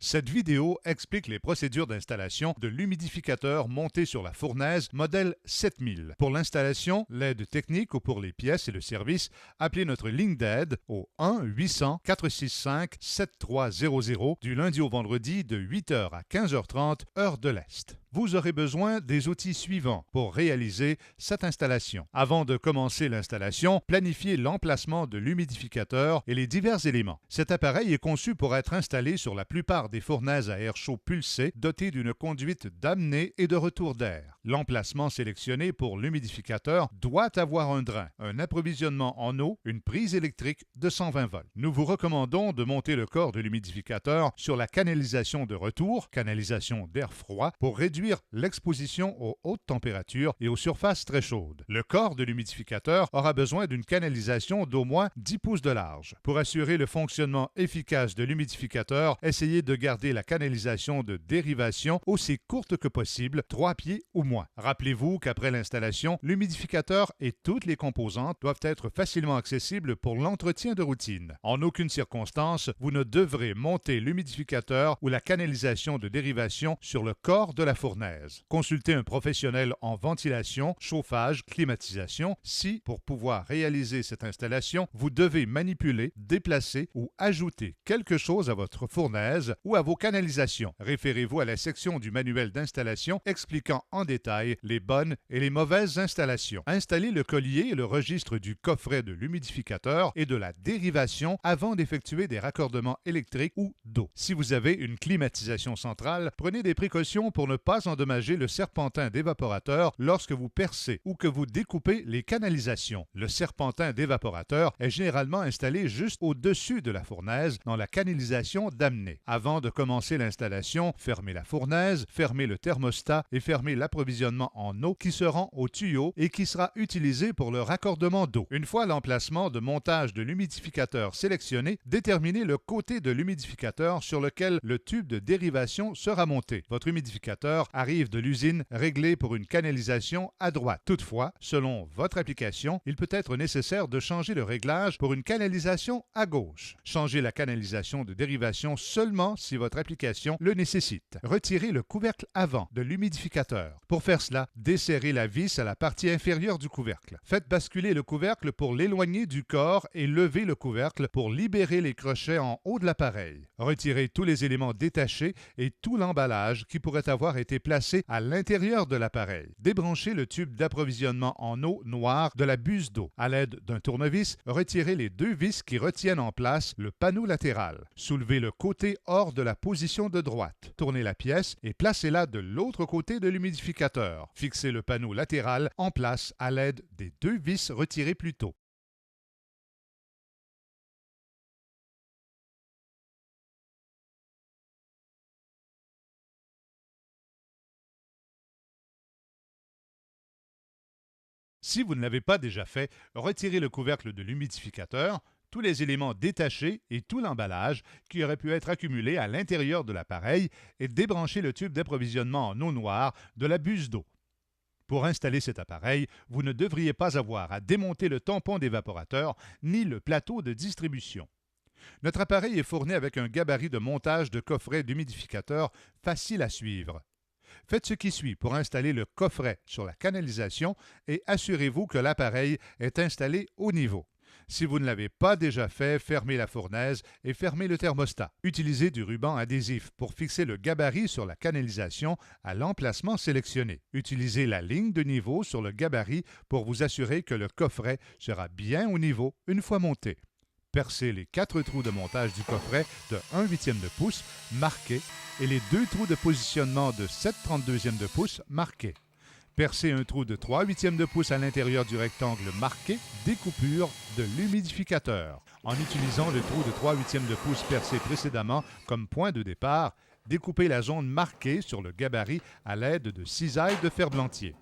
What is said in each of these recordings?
Cette vidéo explique les procédures d'installation de l'humidificateur monté sur la fournaise modèle 7000. Pour l'installation, l'aide technique ou pour les pièces et le service, appelez notre ligne d'aide au 1-800-465-7300 du lundi au vendredi de 8h à 15h30 heure de l'Est. Vous aurez besoin des outils suivants pour réaliser cette installation. Avant de commencer l'installation, planifiez l'emplacement de l'humidificateur et les divers éléments. Cet appareil est conçu pour être installé sur la plupart des fournaises à air chaud pulsé dotées d'une conduite d'amener et de retour d'air. L'emplacement sélectionné pour l'humidificateur doit avoir un drain, un approvisionnement en eau, une prise électrique de 120 volts. Nous vous recommandons de monter le corps de l'humidificateur sur la canalisation de retour, canalisation d'air froid, pour réduire l'exposition aux hautes températures et aux surfaces très chaudes. Le corps de l'humidificateur aura besoin d'une canalisation d'au moins 10 pouces de large. Pour assurer le fonctionnement efficace de l'humidificateur, essayez de garder la canalisation de dérivation aussi courte que possible, 3 pieds ou moins. Rappelez-vous qu'après l'installation, l'humidificateur et toutes les composantes doivent être facilement accessibles pour l'entretien de routine. En aucune circonstance, vous ne devrez monter l'humidificateur ou la canalisation de dérivation sur le corps de la fournaise. Consultez un professionnel en ventilation, chauffage, climatisation si, pour pouvoir réaliser cette installation, vous devez manipuler, déplacer ou ajouter quelque chose à votre fournaise ou à vos canalisations. Référez-vous à la section du manuel d'installation expliquant en détail les bonnes et les mauvaises installations. Installez le collier et le registre du coffret de l'humidificateur et de la dérivation avant d'effectuer des raccordements électriques ou d'eau. Si vous avez une climatisation centrale, prenez des précautions pour ne pas endommager le serpentin d'évaporateur lorsque vous percez ou que vous découpez les canalisations. Le serpentin d'évaporateur est généralement installé juste au-dessus de la fournaise dans la canalisation d'amener. Avant de commencer l'installation, fermez la fournaise, fermez le thermostat et fermez l'approvisionnement en eau qui se rend au tuyau et qui sera utilisé pour le raccordement d'eau. Une fois l'emplacement de montage de l'humidificateur sélectionné, déterminez le côté de l'humidificateur sur lequel le tube de dérivation sera monté. Votre humidificateur arrive de l'usine réglé pour une canalisation à droite. Toutefois, selon votre application, il peut être nécessaire de changer le réglage pour une canalisation à gauche. Changez la canalisation de dérivation seulement si votre application le nécessite. Retirez le couvercle avant de l'humidificateur. Pour faire cela, desserrez la vis à la partie inférieure du couvercle. Faites basculer le couvercle pour l'éloigner du corps et levez le couvercle pour libérer les crochets en haut de l'appareil. Retirez tous les éléments détachés et tout l'emballage qui pourrait avoir été placé à l'intérieur de l'appareil. Débranchez le tube d'approvisionnement en eau noire de la buse d'eau. À l'aide d'un tournevis, retirez les deux vis qui retiennent en place le panneau latéral. Soulevez le côté hors de la position de droite. Tournez la pièce et placez-la de l'autre côté de l'humidificateur. Fixez le panneau latéral en place à l'aide des deux vis retirées plus tôt. Si vous ne l'avez pas déjà fait, retirez le couvercle de l'humidificateur, tous les éléments détachés et tout l'emballage qui aurait pu être accumulé à l'intérieur de l'appareil et débranchez le tube d'approvisionnement en eau noire de la buse d'eau. Pour installer cet appareil, vous ne devriez pas avoir à démonter le tampon d'évaporateur ni le plateau de distribution. Notre appareil est fourni avec un gabarit de montage de coffret d'humidificateur facile à suivre. Faites ce qui suit pour installer le coffret sur la canalisation et assurez-vous que l'appareil est installé au niveau. Si vous ne l'avez pas déjà fait, fermez la fournaise et fermez le thermostat. Utilisez du ruban adhésif pour fixer le gabarit sur la canalisation à l'emplacement sélectionné. Utilisez la ligne de niveau sur le gabarit pour vous assurer que le coffret sera bien au niveau une fois monté. Percez les 4 trous de montage du coffret de 1/8 de pouce marqués et les 2 trous de positionnement de 7/32 de pouce marqués. Percez un trou de 3/8 de pouce à l'intérieur du rectangle marqué découpure de l'humidificateur. En utilisant le trou de 3/8 de pouce percé précédemment comme point de départ, découpez la zone marquée sur le gabarit à l'aide de cisailles de ferblantier.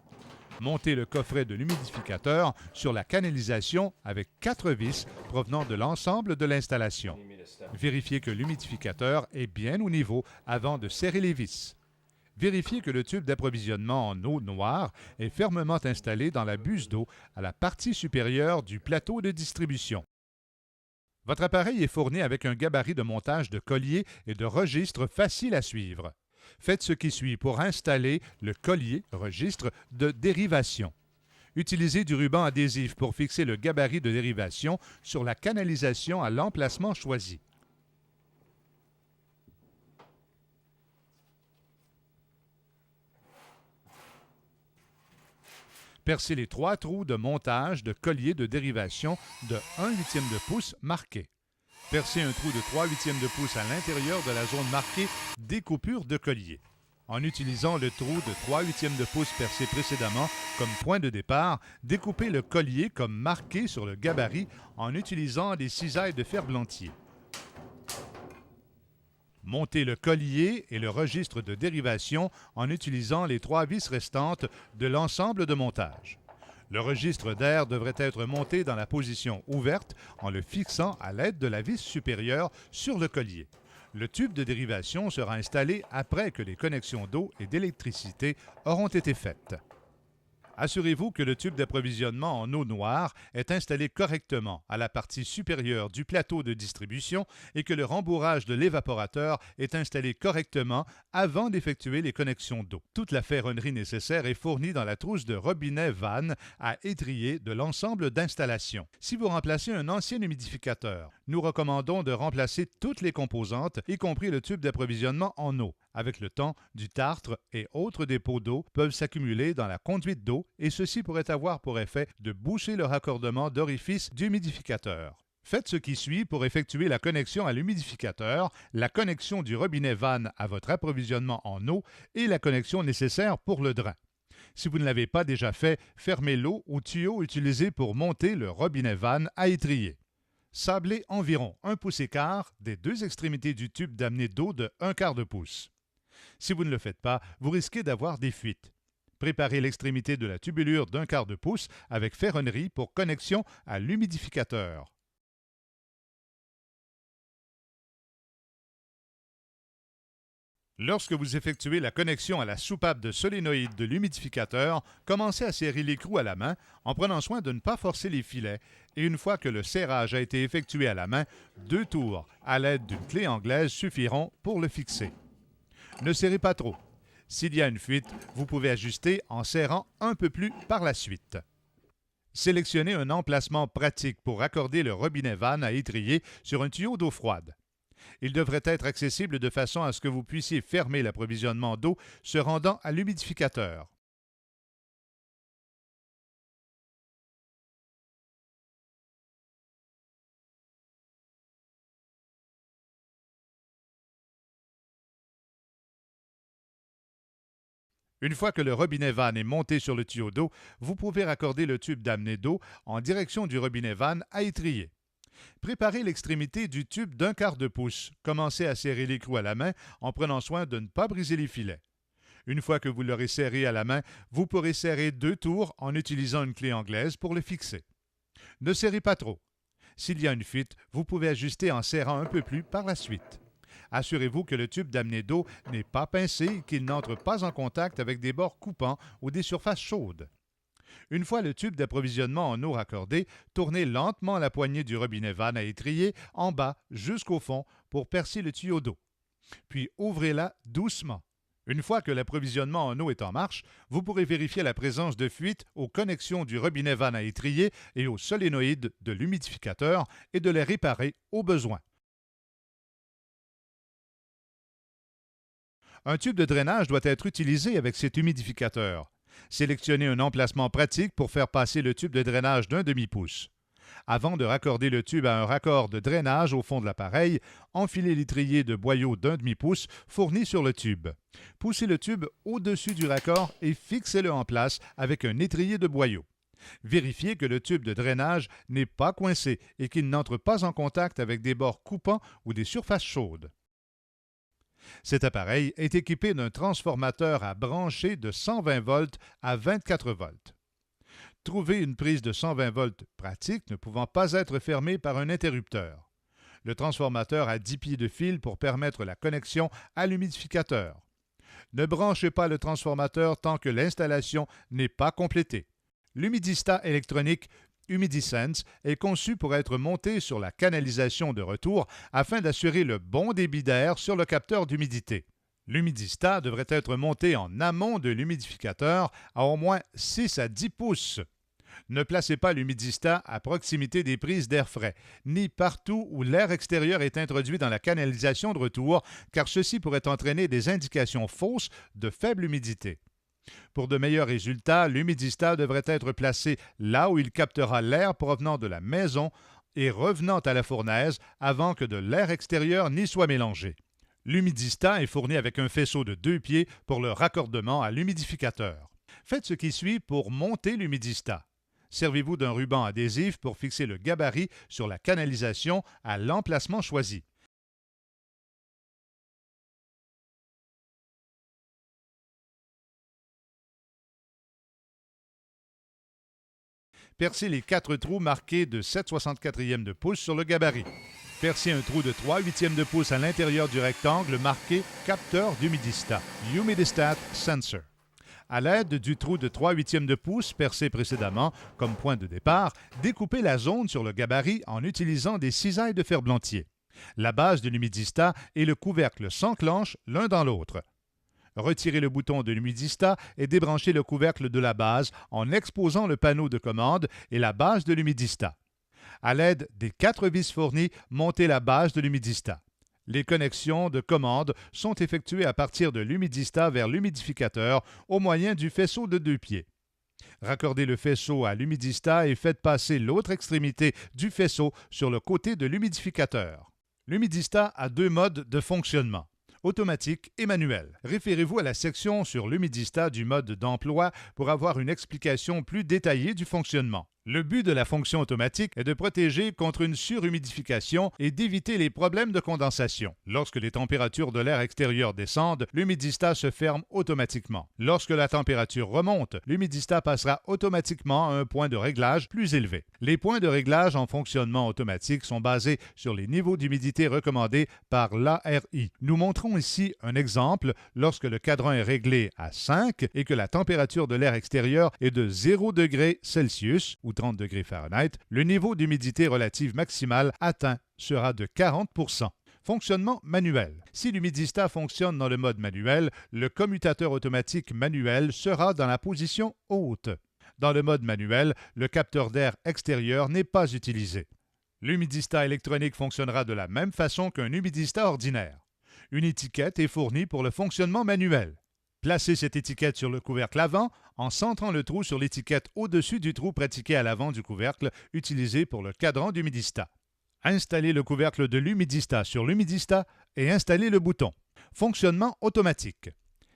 Montez le coffret de l'humidificateur sur la canalisation avec 4 vis provenant de l'ensemble de l'installation. Vérifiez que l'humidificateur est bien au niveau avant de serrer les vis. Vérifiez que le tube d'approvisionnement en eau noire est fermement installé dans la buse d'eau à la partie supérieure du plateau de distribution. Votre appareil est fourni avec un gabarit de montage de collier et de registre facile à suivre. Faites ce qui suit pour installer le collier-registre de dérivation. Utilisez du ruban adhésif pour fixer le gabarit de dérivation sur la canalisation à l'emplacement choisi. Percez les 3 trous de montage de collier de dérivation de 1/8 de pouce marqués. Percez un trou de 3/8 de pouce à l'intérieur de la zone marquée découpure de collier. En utilisant le trou de 3/8 de pouce percé précédemment comme point de départ, découpez le collier comme marqué sur le gabarit en utilisant des cisailles de ferblantier. Montez le collier et le registre de dérivation en utilisant les 3 vis restantes de l'ensemble de montage. Le registre d'air devrait être monté dans la position ouverte en le fixant à l'aide de la vis supérieure sur le collier. Le tube de dérivation sera installé après que les connexions d'eau et d'électricité auront été faites. Assurez-vous que le tube d'approvisionnement en eau noire est installé correctement à la partie supérieure du plateau de distribution et que le rembourrage de l'évaporateur est installé correctement avant d'effectuer les connexions d'eau. Toute la ferronnerie nécessaire est fournie dans la trousse de robinet vanne à étrier de l'ensemble d'installation. Si vous remplacez un ancien humidificateur, nous recommandons de remplacer toutes les composantes, y compris le tube d'approvisionnement en eau. Avec le temps, du tartre et autres dépôts d'eau peuvent s'accumuler dans la conduite d'eau et ceci pourrait avoir pour effet de boucher le raccordement d'orifice d'humidificateur. Faites ce qui suit pour effectuer la connexion à l'humidificateur, la connexion du robinet vanne à votre approvisionnement en eau et la connexion nécessaire pour le drain. Si vous ne l'avez pas déjà fait, fermez l'eau au tuyau utilisé pour monter le robinet vanne à étrier. Sablez environ 1 pouce et quart des 2 extrémités du tube d'amener d'eau de 1/4 de pouce. Si vous ne le faites pas, vous risquez d'avoir des fuites. Préparez l'extrémité de la tubulure d'1/4 de pouce avec ferronnerie pour connexion à l'humidificateur. Lorsque vous effectuez la connexion à la soupape de solénoïde de l'humidificateur, commencez à serrer l'écrou à la main en prenant soin de ne pas forcer les filets et une fois que le serrage a été effectué à la main, 2 tours à l'aide d'une clé anglaise suffiront pour le fixer. Ne serrez pas trop. S'il y a une fuite, vous pouvez ajuster en serrant un peu plus par la suite. Sélectionnez un emplacement pratique pour raccorder le robinet vanne à étrier sur un tuyau d'eau froide. Il devrait être accessible de façon à ce que vous puissiez fermer l'approvisionnement d'eau se rendant à l'humidificateur. Une fois que le robinet vanne est monté sur le tuyau d'eau, vous pouvez raccorder le tube d'amener d'eau en direction du robinet vanne à étrier. Préparez l'extrémité du tube d'1/4 de pouce. Commencez à serrer l'écrou à la main en prenant soin de ne pas briser les filets. Une fois que vous l'aurez serré à la main, vous pourrez serrer 2 tours en utilisant une clé anglaise pour le fixer. Ne serrez pas trop. S'il y a une fuite, vous pouvez ajuster en serrant un peu plus par la suite. Assurez-vous que le tube d'amener d'eau n'est pas pincé et qu'il n'entre pas en contact avec des bords coupants ou des surfaces chaudes. Une fois le tube d'approvisionnement en eau raccordé, tournez lentement la poignée du robinet vanne à étrier en bas jusqu'au fond pour percer le tuyau d'eau. Puis ouvrez-la doucement. Une fois que l'approvisionnement en eau est en marche, vous pourrez vérifier la présence de fuite aux connexions du robinet vanne à étrier et au solénoïde de l'humidificateur et de les réparer au besoin. Un tube de drainage doit être utilisé avec cet humidificateur. Sélectionnez un emplacement pratique pour faire passer le tube de drainage d'1 demi-pouce. Avant de raccorder le tube à un raccord de drainage au fond de l'appareil, enfilez l'étrier de boyau d'1 demi-pouce fourni sur le tube. Poussez le tube au-dessus du raccord et fixez-le en place avec un étrier de boyau. Vérifiez que le tube de drainage n'est pas coincé et qu'il n'entre pas en contact avec des bords coupants ou des surfaces chaudes. Cet appareil est équipé d'un transformateur à brancher de 120 volts à 24 volts. Trouvez une prise de 120 volts pratique ne pouvant pas être fermée par un interrupteur. Le transformateur a 10 pieds de fil pour permettre la connexion à l'humidificateur. Ne branchez pas le transformateur tant que l'installation n'est pas complétée. L'humidistat électronique HumidiSense est conçu pour être monté sur la canalisation de retour afin d'assurer le bon débit d'air sur le capteur d'humidité. L'humidistat devrait être monté en amont de l'humidificateur à au moins 6 à 10 pouces. Ne placez pas l'humidistat à proximité des prises d'air frais, ni partout où l'air extérieur est introduit dans la canalisation de retour, car ceci pourrait entraîner des indications fausses de faible humidité. Pour de meilleurs résultats, l'humidistat devrait être placé là où il captera l'air provenant de la maison et revenant à la fournaise avant que de l'air extérieur n'y soit mélangé. L'humidistat est fourni avec un faisceau de 2 pieds pour le raccordement à l'humidificateur. Faites ce qui suit pour monter l'humidistat. Servez-vous d'un ruban adhésif pour fixer le gabarit sur la canalisation à l'emplacement choisi. Percez les 4 trous marqués de 7/64 de pouce sur le gabarit. Percez un trou de 3/8 de pouce à l'intérieur du rectangle marqué capteur d'humidistat, Humidistat Sensor. À l'aide du trou de 3/8 de pouce percé précédemment comme point de départ, découpez la zone sur le gabarit en utilisant des cisailles de ferblantier. La base de l'humidistat et le couvercle s'enclenchent l'un dans l'autre. Retirez le bouton de l'humidistat et débranchez le couvercle de la base en exposant le panneau de commande et la base de l'humidistat. À l'aide des 4 vis fournies, montez la base de l'humidistat. Les connexions de commande sont effectuées à partir de l'humidistat vers l'humidificateur au moyen du faisceau de 2 pieds. Raccordez le faisceau à l'humidistat et faites passer l'autre extrémité du faisceau sur le côté de l'humidificateur. L'humidistat a 2 modes de fonctionnement, automatique et manuel. Référez-vous à la section sur l'humidistat du mode d'emploi pour avoir une explication plus détaillée du fonctionnement. Le but de la fonction automatique est de protéger contre une surhumidification et d'éviter les problèmes de condensation. Lorsque les températures de l'air extérieur descendent, l'humidistat se ferme automatiquement. Lorsque la température remonte, l'humidistat passera automatiquement à un point de réglage plus élevé. Les points de réglage en fonctionnement automatique sont basés sur les niveaux d'humidité recommandés par l'ARI. Nous montrons ici un exemple lorsque le cadran est réglé à 5 et que la température de l'air extérieur est de 0 degrés Celsius ou 30 degrés Fahrenheit, le niveau d'humidité relative maximale atteint sera de 40 %. Fonctionnement manuel. Si l'humidistat fonctionne dans le mode manuel, le commutateur automatique manuel sera dans la position haute. Dans le mode manuel, le capteur d'air extérieur n'est pas utilisé. L'humidistat électronique fonctionnera de la même façon qu'un humidistat ordinaire. Une étiquette est fournie pour le fonctionnement manuel. Placez cette étiquette sur le couvercle avant en centrant le trou sur l'étiquette au-dessus du trou pratiqué à l'avant du couvercle utilisé pour le cadran d'humidistat. Installez le couvercle de l'humidistat sur l'humidistat et installez le bouton. Fonctionnement automatique.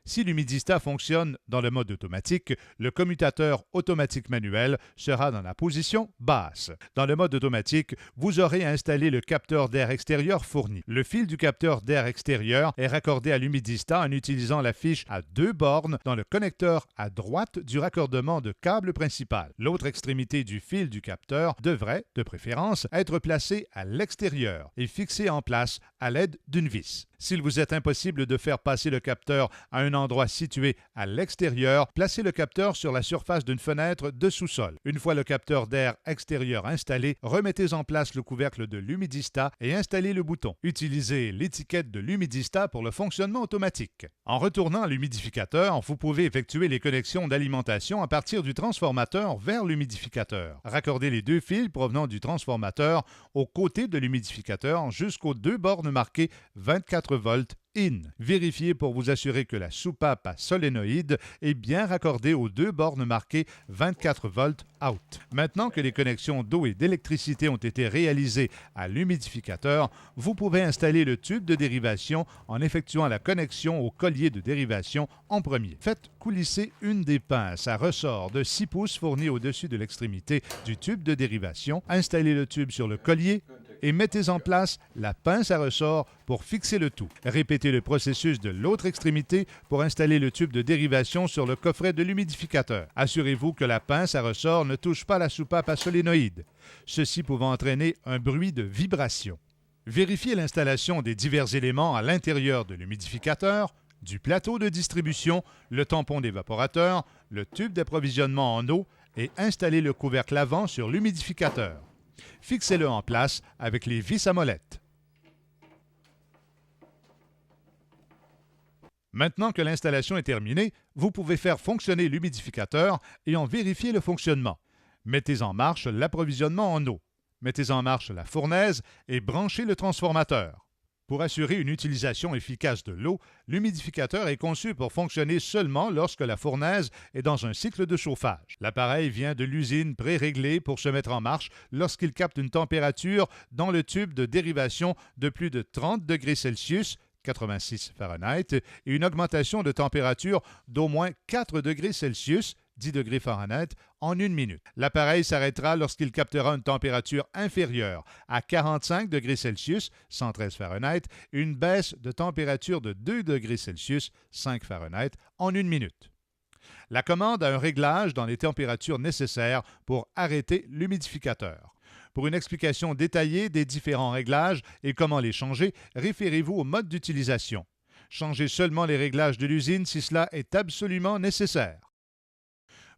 Si l'humidistat fonctionne dans le mode automatique, le commutateur automatique manuel sera dans la position basse. Dans le mode automatique, vous aurez installé le capteur d'air extérieur fourni. Le fil du capteur d'air extérieur est raccordé à l'humidistat en utilisant la fiche à 2 bornes dans le connecteur à droite du raccordement de câble principal. L'autre extrémité du fil du capteur devrait, de préférence, être placée à l'extérieur et fixée en place à l'aide d'une vis. S'il vous est impossible de faire passer le capteur à un endroit situé à l'extérieur, placez le capteur sur la surface d'une fenêtre de sous-sol. Une fois le capteur d'air extérieur installé, remettez en place le couvercle de l'humidistat et installez le bouton. Utilisez l'étiquette de l'humidistat pour le fonctionnement automatique. En retournant à l'humidificateur, vous pouvez effectuer les connexions d'alimentation à partir du transformateur vers l'humidificateur. Raccordez les 2 fils provenant du transformateur aux côtés de l'humidificateur jusqu'aux 2 bornes marquées 24 volts in. Vérifiez pour vous assurer que la soupape à solénoïde est bien raccordée aux 2 bornes marquées 24 volts out. Maintenant que les connexions d'eau et d'électricité ont été réalisées à l'humidificateur, vous pouvez installer le tube de dérivation en effectuant la connexion au collier de dérivation en premier. Faites coulisser une des pinces à ressort de 6 pouces fournies au-dessus de l'extrémité du tube de dérivation. Installez le tube sur le collier et mettez en place la pince à ressort pour fixer le tout. Répétez le processus de l'autre extrémité pour installer le tube de dérivation sur le coffret de l'humidificateur. Assurez-vous que la pince à ressort ne touche pas la soupape à solénoïde, ceci pouvant entraîner un bruit de vibration. Vérifiez l'installation des divers éléments à l'intérieur de l'humidificateur, du plateau de distribution, le tampon d'évaporateur, le tube d'approvisionnement en eau, et installez le couvercle avant sur l'humidificateur. Fixez-le en place avec les vis à molette. Maintenant que l'installation est terminée, vous pouvez faire fonctionner l'humidificateur et en vérifier le fonctionnement. Mettez en marche l'approvisionnement en eau. Mettez en marche la fournaise et branchez le transformateur. Pour assurer une utilisation efficace de l'eau, l'humidificateur est conçu pour fonctionner seulement lorsque la fournaise est dans un cycle de chauffage. L'appareil vient de l'usine pré-réglé pour se mettre en marche lorsqu'il capte une température dans le tube de dérivation de plus de 30 degrés Celsius, 86 Fahrenheit, et une augmentation de température d'au moins 4 degrés Celsius, 10 degrés Fahrenheit, en 1 minute. L'appareil s'arrêtera lorsqu'il captera une température inférieure à 45 degrés Celsius, 113 Fahrenheit, et une baisse de température de 2 degrés Celsius, 5 Fahrenheit, en 1 minute. La commande a un réglage dans les températures nécessaires pour arrêter l'humidificateur. Pour une explication détaillée des différents réglages et comment les changer, référez-vous au mode d'utilisation. Changez seulement les réglages de l'usine si cela est absolument nécessaire.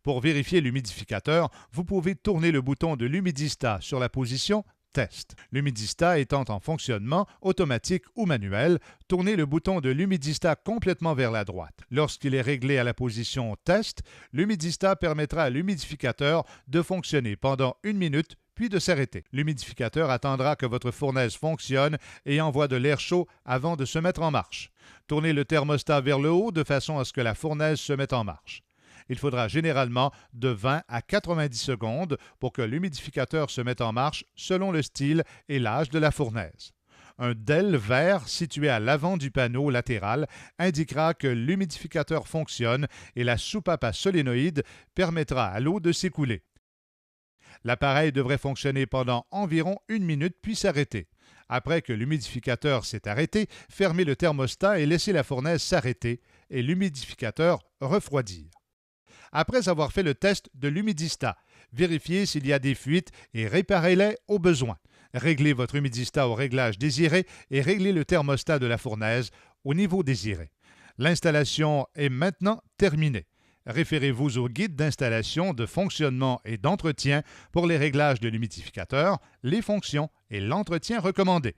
Pour vérifier l'humidificateur, vous pouvez tourner le bouton de l'humidistat sur la position Test. L'humidistat étant en fonctionnement, automatique ou manuel, tournez le bouton de l'humidistat complètement vers la droite. Lorsqu'il est réglé à la position Test, l'humidistat permettra à l'humidificateur de fonctionner pendant 1 minute puis de s'arrêter. L'humidificateur attendra que votre fournaise fonctionne et envoie de l'air chaud avant de se mettre en marche. Tournez le thermostat vers le haut de façon à ce que la fournaise se mette en marche. Il faudra généralement de 20 à 90 secondes pour que l'humidificateur se mette en marche selon le style et l'âge de la fournaise. Un DEL vert situé à l'avant du panneau latéral indiquera que l'humidificateur fonctionne et la soupape à solénoïde permettra à l'eau de s'écouler. L'appareil devrait fonctionner pendant environ 1 minute puis s'arrêter. Après que l'humidificateur s'est arrêté, fermez le thermostat et laissez la fournaise s'arrêter et l'humidificateur refroidir. Après avoir fait le test de l'humidistat, vérifiez s'il y a des fuites et réparez-les au besoin. Réglez votre humidistat au réglage désiré et réglez le thermostat de la fournaise au niveau désiré. L'installation est maintenant terminée. Référez-vous au guide d'installation, de fonctionnement et d'entretien pour les réglages de l'humidificateur, les fonctions et l'entretien recommandé.